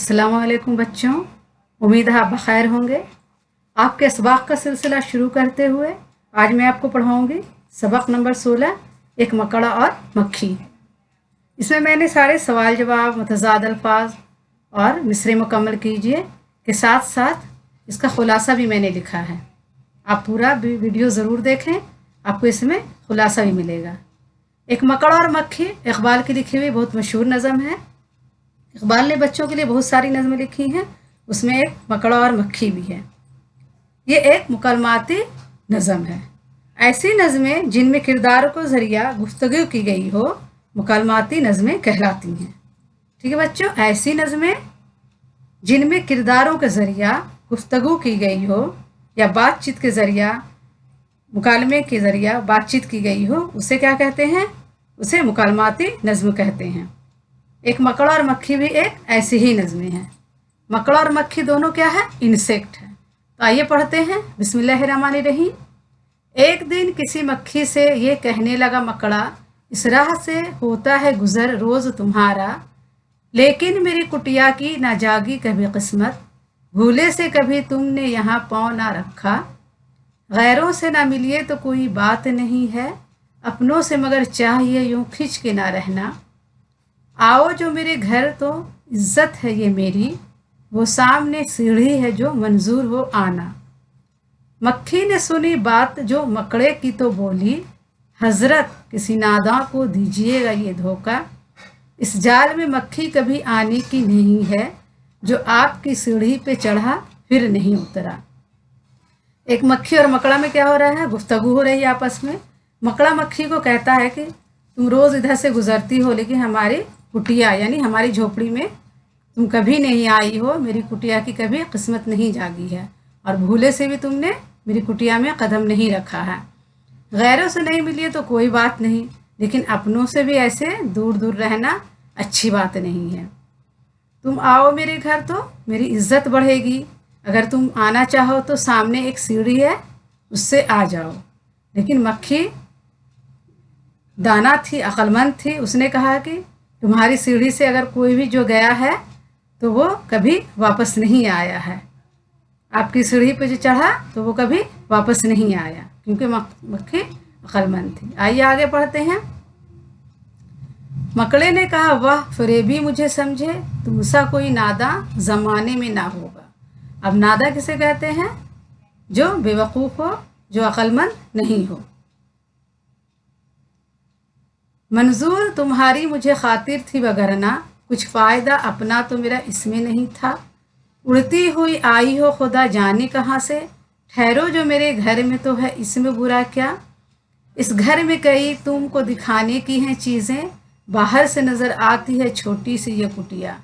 अस्सलामुअलैकुम बच्चों, उम्मीद है आप बखैर होंगे। आपके सबक का सिलसिला शुरू करते हुए आज मैं आपको पढ़ाऊंगी सबक नंबर 16, एक मकड़ा और मक्खी। इसमें मैंने सारे सवाल जवाब, मुतज़ाद अल्फाज और मिसरे मुकम्मल कीजिए के साथ साथ इसका खुलासा भी मैंने लिखा है। आप पूरा वीडियो ज़रूर देखें, आपको इसमें खुलासा भी मिलेगा। एक मकड़ा और मक्खी इकबाल की लिखी हुई बहुत मशहूर नज़म है। इकबाल ने बच्चों के लिए बहुत सारी नज़में लिखी हैं, उसमें एक मकड़ा और मक्खी भी है। ये एक मुकलमाती नज़म है। ऐसी नज़में जिनमें किरदारों को ज़रिया गुफ्तगू की गई हो मुकलमाती नज़में कहलाती हैं। ठीक है बच्चों, ऐसी नज़में जिनमें किरदारों के ज़रिया गुफ्तगू की गई हो या बातचीत के ज़रिया, मुकालमे के ज़रिया बातचीत की गई हो, उसे क्या कहते हैं? उसे मुकलमाती नज़म कहते हैं। एक मकड़ा और मक्खी भी एक ऐसी ही नज़में हैं। मकड़ा और मक्खी दोनों क्या है? इंसेक्ट है। तो आइए पढ़ते हैं। बिस्मिल्लाहिर्रहमानिर्रहीम। एक दिन किसी मक्खी से ये कहने लगा मकड़ा, इस राह से होता है गुज़र रोज़ तुम्हारा, लेकिन मेरी कुटिया की ना जागी कभी किस्मत, भूले से कभी तुमने यहाँ पाँव ना रखा, गैरों से ना मिलिए तो कोई बात नहीं है, अपनों से मगर चाहिए यूँ खिंच के ना रहना, आओ जो मेरे घर तो इज्जत है ये मेरी, वो सामने सीढ़ी है जो मंजूर हो आना। मक्खी ने सुनी बात जो मकड़े की तो बोली, हजरत किसी नादां को दीजिएगा ये धोखा, इस जाल में मक्खी कभी आने की नहीं है, जो आपकी सीढ़ी पे चढ़ा फिर नहीं उतरा। एक मक्खी और मकड़ा में क्या हो रहा है? गुफ्तगू हो रही है आपस में। मकड़ा मक्खी को कहता है कि तुम रोज़ इधर से गुजरती हो, लेकिन हमारी कुटिया यानी हमारी झोपड़ी में तुम कभी नहीं आई हो, मेरी कुटिया की कभी किस्मत नहीं जागी है, और भूले से भी तुमने मेरी कुटिया में कदम नहीं रखा है। गैरों से नहीं मिली तो कोई बात नहीं, लेकिन अपनों से भी ऐसे दूर दूर रहना अच्छी बात नहीं है। तुम आओ मेरे घर तो मेरी इज्जत बढ़ेगी, अगर तुम आना चाहो तो सामने एक सीढ़ी है, उससे आ जाओ। लेकिन मक्खी दाना थी, अक्लमंद थी, उसने कहा कि तुम्हारी सीढ़ी से अगर कोई भी जो गया है तो वो कभी वापस नहीं आया है, आपकी सीढ़ी पे जो चढ़ा तो वो कभी वापस नहीं आया, क्योंकि मक्खी अक्लमंद थी। आइए आगे पढ़ते हैं। मकड़े ने कहा, वाह फरेबी मुझे समझे, तुमसा कोई नादा ज़माने में ना होगा। अब नादा किसे कहते हैं? जो बेवकूफ़ हो, जो अक्लमंद नहीं हो। मंजूर तुम्हारी मुझे खातिर थी वगरना, कुछ फ़ायदा अपना तो मेरा इसमें नहीं था, उड़ती हुई आई हो खुदा जाने कहाँ से, ठहरो जो मेरे घर में तो है इसमें बुरा क्या, इस घर में कई तुमको दिखाने की हैं चीज़ें, बाहर से नज़र आती है छोटी सी ये कुटिया,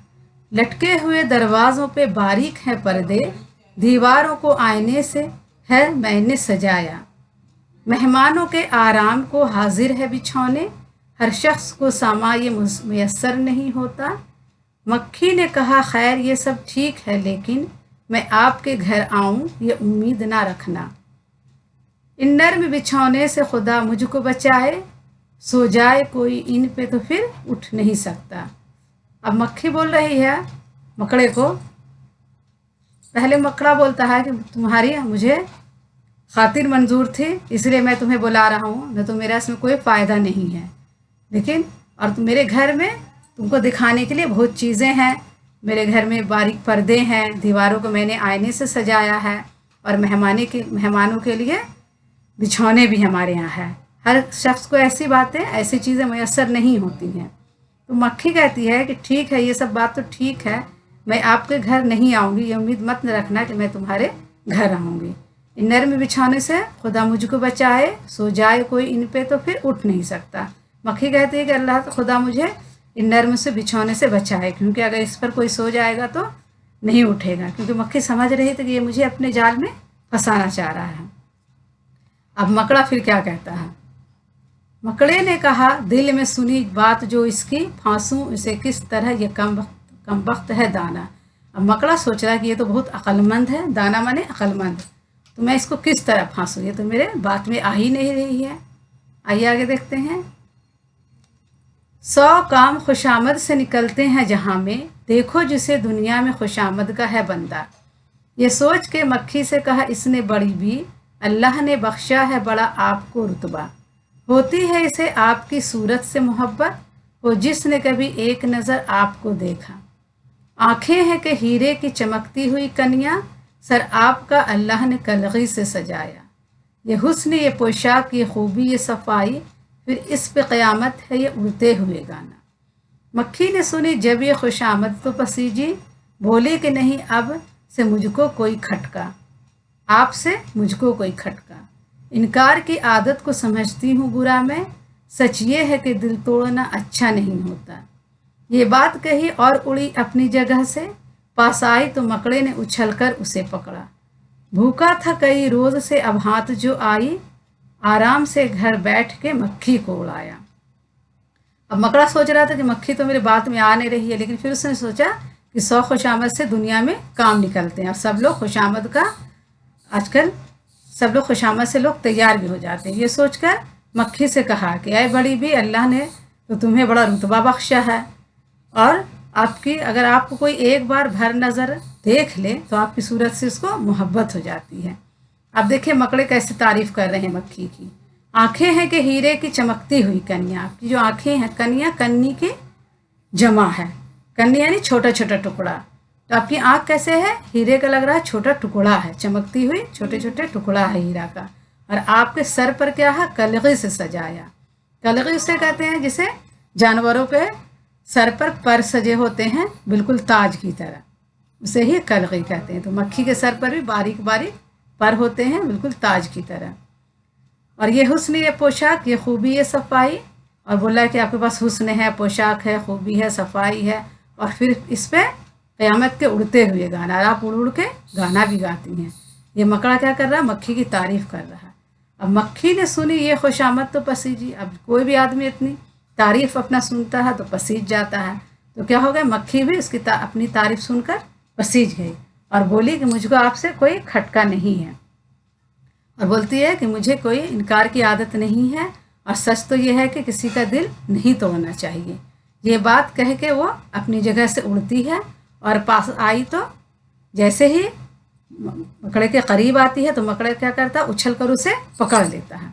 लटके हुए दरवाज़ों पे बारीक हैं पर्दे, दीवारों को आईने से है मैंने सजाया, मेहमानों के आराम को हाजिर है बिछौने, हर शख्स को सामा ये मुयस्सर नहीं होता। मक्खी ने कहा, खैर ये सब ठीक है, लेकिन मैं आपके घर आऊं ये उम्मीद ना रखना, इन नर्म बिछौने से खुदा मुझको बचाए, सो जाए कोई इन पे तो फिर उठ नहीं सकता। अब मक्खी बोल रही है मकड़े को। पहले मकड़ा बोलता है कि तुम्हारी मुझे खातिर मंजूर थी, इसलिए मैं तुम्हें बुला रहा हूँ, न तो मेरा इसमें कोई फ़ायदा नहीं है, लेकिन और तुम मेरे घर में तुमको दिखाने के लिए बहुत चीज़ें हैं, मेरे घर में बारीक पर्दे हैं, दीवारों को मैंने आईने से सजाया है, और मेहमानों के लिए बिछौने भी हमारे यहाँ है। हर शख्स को ऐसी बातें, ऐसी चीज़ें मैसर नहीं होती हैं। तो मक्खी कहती है कि ठीक है, ये सब बात तो ठीक है, मैं आपके घर नहीं आऊँगी, ये उम्मीद मत न रखना कि मैं तुम्हारे घर आऊँगी, इन नर्म बिछौने से खुदा मुझको बचाए, सो जाए कोई इन पे तो फिर उठ नहीं सकता। मक्खी कहती है कि अल्लाह तो खुदा मुझे इन नर्म से बिछौने से बचाए, क्योंकि अगर इस पर कोई सो जाएगा तो नहीं उठेगा, क्योंकि मक्खी समझ रही थी कि ये मुझे अपने जाल में फंसाना चाह रहा है। अब मकड़ा फिर क्या कहता है? मकड़े ने कहा, दिल में सुनी बात जो इसकी, फांसूं इसे किस तरह, ये कम वक्त है दाना। अब मकड़ा सोच रहा है कि ये तो बहुत अक्लमंद है, दाना माने अक्लमंद, तो मैं इसको किस तरह फांसूं, ये तो मेरे बात में आ ही नहीं रही है। आइए आगे देखते हैं। 100 काम खुशामद से निकलते हैं जहाँ में, देखो जिसे दुनिया में खुशामद का है बंदा। ये सोच के मक्खी से कहा इसने बड़ी भी, अल्लाह ने बख्शा है बड़ा आपको रुतबा। होती है इसे आपकी सूरत से मोहब्बत, वो जिसने कभी एक नज़र आपको देखा। आंखें हैं कि हीरे की चमकती हुई कनिया, सर आपका अल्लाह ने कलगी से सजाया। ये हुस्न, ये पोशाक, ये खूबी, ये सफाई, फिर इस पे क़यामत है ये उड़ते हुए गाना। मक्खी ने सुनी जब ये खुशामद तो पसीजी, बोली कि नहीं अब से मुझको कोई खटका, आपसे मुझको कोई खटका। इनकार की आदत को समझती हूँ बुरा मैं, सच ये है कि दिल तोड़ना अच्छा नहीं होता। ये बात कही और उड़ी अपनी जगह से, पास आई तो मकड़े ने उछलकर उसे पकड़ा। भूखा था कई रोज से अब हाथ जो आई, आराम से घर बैठ के मक्खी को उड़ाया। अब मकड़ा सोच रहा था कि मक्खी तो मेरे बात में आ नहीं रही है, लेकिन फिर उसने सोचा कि 100 खुशामद से दुनिया में काम निकलते हैं। अब सब लोग खुशामद का आजकल सब लोग खुशामद से लोग तैयार भी हो जाते हैं। ये सोचकर मक्खी से कहा कि ऐ बड़ी भी, अल्लाह ने तो तुम्हें बड़ा रुतबा बख्शा है, और आपकी अगर आपको कोई एक बार भर नज़र देख ले तो आपकी सूरत से उसको मोहब्बत हो जाती है। अब देखिए मकड़े कैसे तारीफ कर रहे हैं मक्खी की। आंखें हैं कि हीरे की चमकती हुई कन्या, आपकी जो आंखें हैं, कन्या कन्नी की जमा है, कन्या यानी छोटा छोटा टुकड़ा, तो आपकी आंख कैसे है, हीरे का लग रहा है, छोटा टुकड़ा है, चमकती हुई छोटे छोटे टुकड़ा है हीरा का। और आपके सर पर क्या है, कलगी से सजाया। कलगी उसे कहते हैं जिसे जानवरों पे सर पर सजे होते हैं बिल्कुल ताज की तरह, उसे ही कलगी कहते हैं। तो मक्खी के सर पर भी बारीक बारीक पर होते हैं बिल्कुल ताज की तरह। और ये हुस्न, ये पोशाक, ये खूबी, ये सफाई, और बोला कि आपके पास हुस्न है, पोशाक है, खूबी है, सफाई है, और फिर इस पे क़यामत के उड़ते हुए गाना, और आप उड़ उड़ के गाना भी गाती हैं। ये मकड़ा क्या कर रहा है, मक्खी की तारीफ कर रहा है। अब मक्खी ने सुनी ये खुशामद तो पसीजी। अब कोई भी आदमी इतनी तारीफ अपना सुनता है तो पसीज जाता है, तो क्या हो गया, मक्खी भी उसकी अपनी तारीफ सुनकर पसीज गई और बोली कि मुझको आपसे कोई खटका नहीं है, और बोलती है कि मुझे कोई इनकार की आदत नहीं है, और सच तो ये है कि किसी का दिल नहीं तोड़ना चाहिए। ये बात कह के वो अपनी जगह से उड़ती है और पास आई तो जैसे ही मकड़े के करीब आती है तो मकड़े क्या करता है, उछल कर उसे पकड़ लेता है।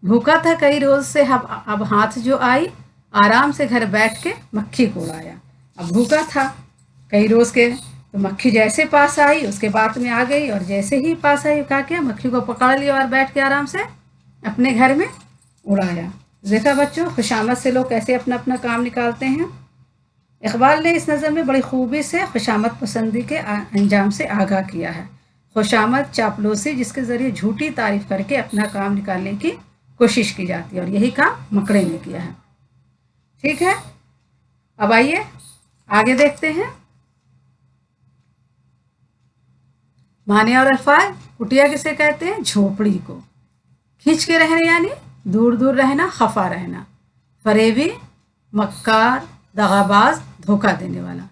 भूखा था कई रोज से अब हाथ जो आई, आराम से घर बैठ के मक्खी को उड़ाया। अब भूखा था कई रोज के, तो मक्खी जैसे पास आई उसके बात में आ गई, और जैसे ही पास आई क्या किया, मक्खी को पकड़ लिया और बैठ के आराम से अपने घर में उड़ाया। देखा बच्चों, खुशामद से लोग कैसे अपना अपना काम निकालते हैं। इकबाल ने इस नज़म में बड़ी खूबी से खुशामद पसंदी के अंजाम से आगाह किया है। खुशामद चापलूसी जिसके ज़रिए झूठी तारीफ करके अपना काम निकालने की कोशिश की जाती है, और यही काम मकड़े ने किया है। ठीक है, अब आइए आगे देखते हैं। माने और अल्फाज। कुटिया किसे कहते हैं, झोपड़ी को। खींच के रहना यानी दूर दूर रहना, खफा रहना। फरेबी, मक्कार, दगाबाज, धोखा देने वाला।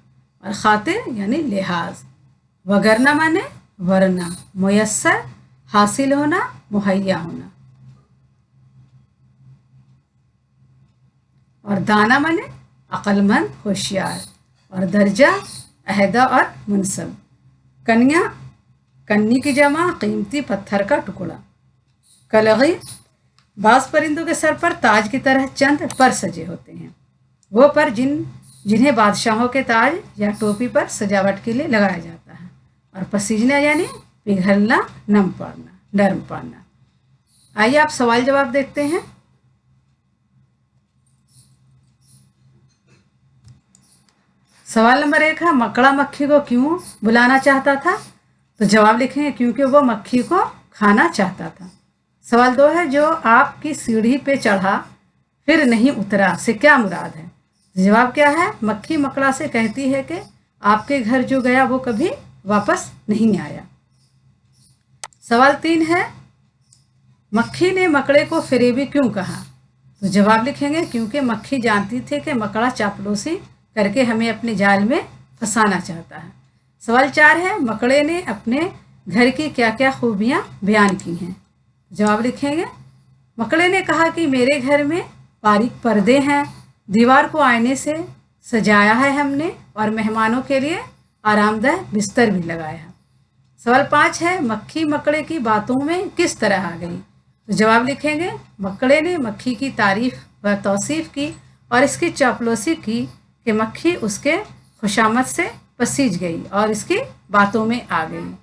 और खातिर यानी लिहाज। वगरना माने वरना, मुयस्सर, हासिल होना, मुहैया होना। और दाना माने अक्लमंद, होशियार। और दर्जा, अहदा और मुनसब। कन्या, कन्नी की जमा, कीमती पत्थर का टुकड़ा। कलगी, बाज परिंदों के सर पर ताज की तरह चंद पर सजे होते हैं, वो पर जिन्हें बादशाहों के ताज या टोपी पर सजावट के लिए लगाया जाता है। और पसीजना यानी पिघलना, नम पड़ना, नरम पड़ना। आइए आप सवाल जवाब देखते हैं। सवाल नंबर 1 है, मकड़ा मक्खी को क्यों बुलाना चाहता था? तो जवाब लिखेंगे क्योंकि वो मक्खी को खाना चाहता था। सवाल 2 है, जो आपकी सीढ़ी पे चढ़ा फिर नहीं उतरा से क्या मुराद है? जवाब क्या है, मक्खी मकड़ा से कहती है कि आपके घर जो गया वो कभी वापस नहीं आया। सवाल 3 है, मक्खी ने मकड़े को फरेबी क्यों कहा? तो जवाब लिखेंगे क्योंकि मक्खी जानती थी कि मकड़ा चापलूसी करके हमें अपने जाल में फंसाना चाहता है। सवाल 4 है, मकड़े ने अपने घर की क्या क्या खूबियां बयान की हैं? जवाब लिखेंगे, मकड़े ने कहा कि मेरे घर में बारीक पर्दे हैं, दीवार को आईने से सजाया है हमने और मेहमानों के लिए आरामदायक बिस्तर भी लगाया है। सवाल 5 है, मक्खी मकड़े की बातों में किस तरह आ गई? तो जवाब लिखेंगे, मकड़े ने मक्खी की तारीफ व तौसीफ की और इसकी चापलूसी की कि मक्खी उसके खुशामद से पसीज गई और इसकी बातों में आ गई।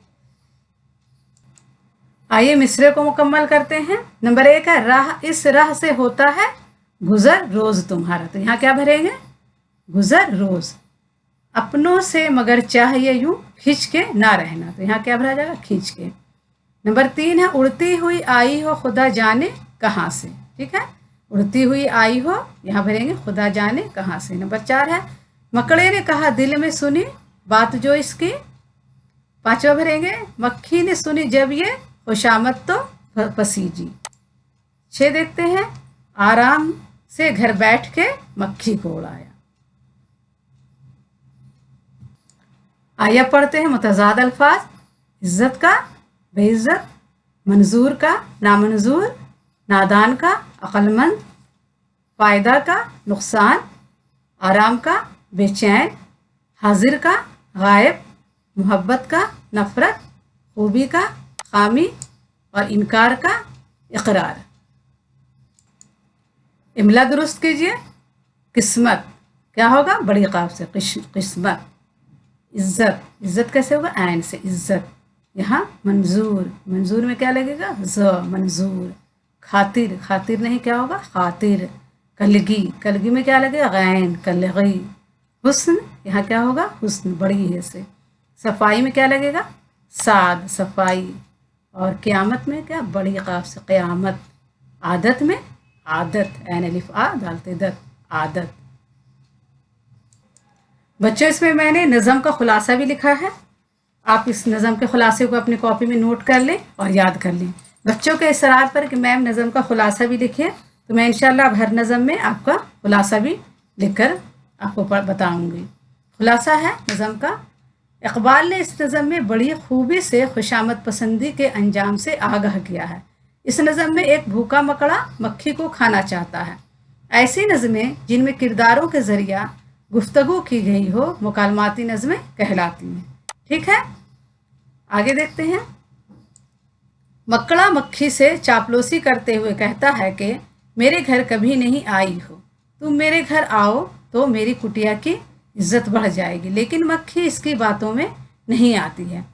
आइए मिसरे को मुकम्मल करते हैं। नंबर 1 है, राह इस राह से होता है गुजर रोज तुम्हारा। तो यहाँ क्या भरेंगे? गुजर रोज। अपनों से मगर चाहिए यूं खींच के ना रहना। तो यहाँ क्या भरा जाएगा? खींच के। नंबर 3 है, उड़ती हुई आई हो खुदा जाने कहाँ से। ठीक है, उड़ती हुई आई हो, यहाँ भरेंगे खुदा जाने कहाँ से। नंबर 4 है, मकड़े ने कहा दिल में सुनी बात जो इसकी। 5वां भरेंगे, मक्खी ने सुनी जब ये खुशामद तो पसीजी। 6 देखते हैं, आराम से घर बैठ के मक्खी को उड़ाया। आइए पढ़ते हैं मुतजाद अल्फाज। इज्जत का बेइज्जत, मंजूर का नामंजूर, नादान का अक्लमंद, फ़ायदा का नुकसान, आराम का बेचैन, हाजिर का गायब, मोहब्बत का नफ़रत, खूबी का खामी और इनकार का इकरार। इमला दुरुस्त कीजिए। किस्मत क्या होगा? बड़ी काफ से किस्मत। इज्जत, इज्जत कैसे होगा? ऐन से इज्जत। यहाँ मंजूर, मंजूर में क्या लगेगा? ज मंजूर। खातिर, खातिर नहीं क्या होगा? खातिर। कलगी, कलगी में क्या लगेगा? गैन कलगी। हुस्न, यहाँ क्या होगा? हुस्न, बड़ी है से। सफाई में क्या लगेगा? साद, सफाई। और क़यामत में क्या? बड़ी काफ से क़यामत। आदत में आदत, ऐन अलिफ आ डालते दत, आदत। बच्चों इसमें मैंने नज़म का खुलासा भी लिखा है। आप इस नज़म के खुलासे को अपनी कॉपी में नोट कर लें और याद कर लें। बच्चों के इसरार पर कि मैम नज़म का खुलासा भी लिखिए, तो मैं इंशाल्लाह अब हर नज़म में आपका खुलासा भी लिखकर आपको बताऊंगी। खुलासा है नज़म का, इकबाल ने इस नज़म में बड़ी खूबी से खुशामद पसंदी के अंजाम से आगाह किया है। इस नज़म में एक भूखा मकड़ा मक्खी को खाना चाहता है। ऐसी नज़में जिनमें किरदारों के ज़रिया गुफ्तगू की गई हो मुकालमाती नज़में कहलाती हैं। ठीक है, आगे देखते हैं। मकड़ा मक्खी से चापलूसी करते हुए कहता है कि मेरे घर कभी नहीं आई हो, तुम मेरे घर आओ तो मेरी कुटिया की इज्जत बढ़ जाएगी। लेकिन मक्खी इसकी बातों में नहीं आती है।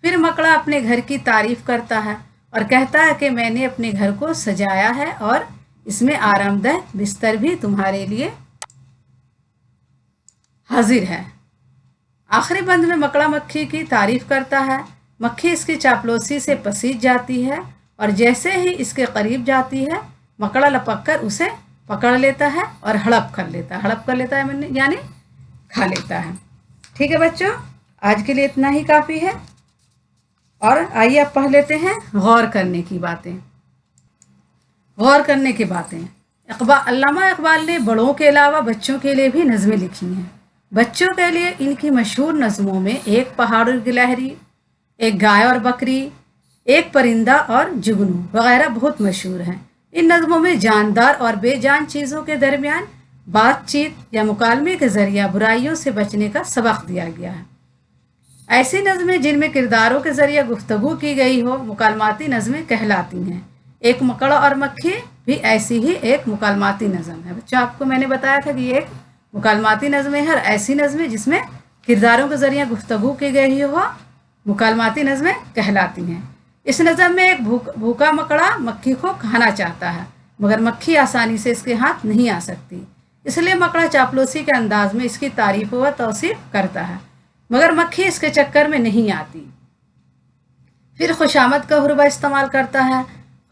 फिर मकड़ा अपने घर की तारीफ करता है और कहता है कि मैंने अपने घर को सजाया है और इसमें आरामदायक बिस्तर भी तुम्हारे लिए हाजिर है। आखिरी बंद में मकड़ा मक्खी की तारीफ करता है। मक्खी इसकी चापलूसी से पसीज जाती है और जैसे ही इसके करीब जाती है मकड़ा लपक कर उसे पकड़ लेता है और हड़प कर लेता है। हड़प कर लेता है यानी खा लेता है। ठीक है बच्चों, आज के लिए इतना ही काफ़ी है। और आइए अब पढ़ लेते हैं गौर करने की बातें। गौर करने की बातें, अल्लामा इकबाल ने बड़ों के अलावा बच्चों के लिए भी नज़में लिखी हैं। बच्चों के लिए इनकी मशहूर नज़मों में एक पहाड़ और गिलहरी, एक गाय और बकरी, एक परिंदा और जुगनू वगैरह बहुत मशहूर हैं। इन नज़मों में जानदार और बेजान चीज़ों के दरमियान बातचीत या मुकालमे के ज़रिया बुराइयों से बचने का सबक दिया गया है। ऐसी नज़में जिनमें किरदारों के ज़रिए गुफ्तगू की गई हो मुकालमाती नज़में कहलाती हैं। एक मकड़ा और मक्खी भी ऐसी ही एक मुकालमाती नज़म है। बच्चों आपको मैंने बताया था कि ये एक मुकालमाती नज़में है और ऐसी नज़में जिसमें किरदारों के ज़रिए गुफ्तगू की गई हो मुकालमाती नज़में कहलाती हैं। इस नज़म में एक भूखा मकड़ा मक्खी को खाना चाहता है मगर मक्खी आसानी से इसके हाथ नहीं आ सकती, इसलिए मकड़ा चापलूसी के अंदाज में इसकी तारीफ व तौसीफ करता है मगर मक्खी इसके चक्कर में नहीं आती। फिर खुशामद का हरबा इस्तेमाल करता है।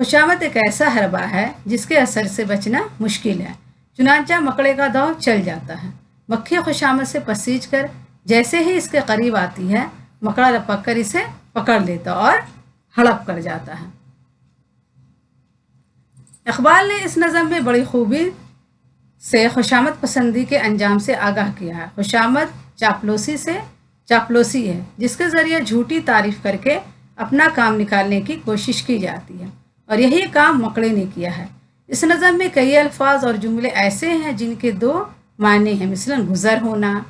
खुशामद एक ऐसा हरबा है जिसके असर से बचना मुश्किल है, चुनांचा मकड़े का दाव चल जाता है। मक्खी खुशामद से पसीज कर जैसे ही इसके करीब आती है मकड़ा लपक कर इसे पकड़ लेता और हड़प कर जाता है। इकबाल ने इस नज़म में बड़ी खूबी से खुशामद पसंदी के अंजाम से आगाह किया है। खुशामद चापलूसी है जिसके ज़रिए झूठी तारीफ करके अपना काम निकालने की कोशिश की जाती है और यही काम मकड़े ने किया है। इस नज़म में कई अल्फाज और जुमले ऐसे हैं जिनके दो माने हैं, मिसलन गुज़र होना,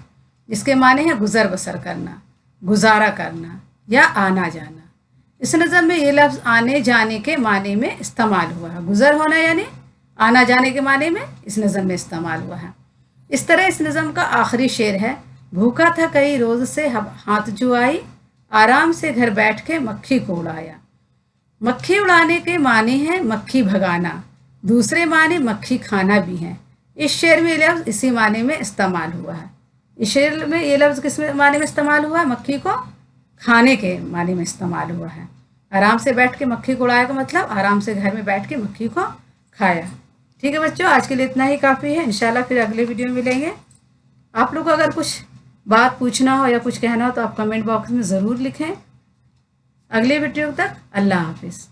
जिसके माने हैं गुज़र बसर करना, गुजारा करना या आना जाना। इस नज़म में ये लफ्ज़ आने जाने के माने में इस्तेमाल हुआ है। गुज़र होना यानी आना जाने के माने में इस नज़म में इस्तेमाल हुआ है। इस तरह इस नज़म का आखिरी शेर है, भूखा था कई रोज़ से हाथ जुआई, आराम से घर बैठ के मक्खी को उड़ाया। मक्खी उड़ाने के माने हैं मक्खी भगाना, दूसरे माने मक्खी खाना भी हैं। इस शेर में ये लफ्ज़ इसी माने में इस्तेमाल हुआ है। इस शेर में ये लफ्ज़ किस माने में इस्तेमाल हुआ है? मक्खी को खाने के माने में इस्तेमाल हुआ है। आराम से बैठ के मक्खी को उड़ाया का मतलब आराम से घर में बैठ के मक्खी को खाया। ठीक है बच्चों, आज के लिए इतना ही काफ़ी है। इंशाल्लाह फिर अगले वीडियो में मिलेंगे। आप लोग को अगर कुछ बात पूछना हो या कुछ कहना हो तो आप कमेंट बॉक्स में ज़रूर लिखें। अगले वीडियो तक अल्लाह हाफिज़।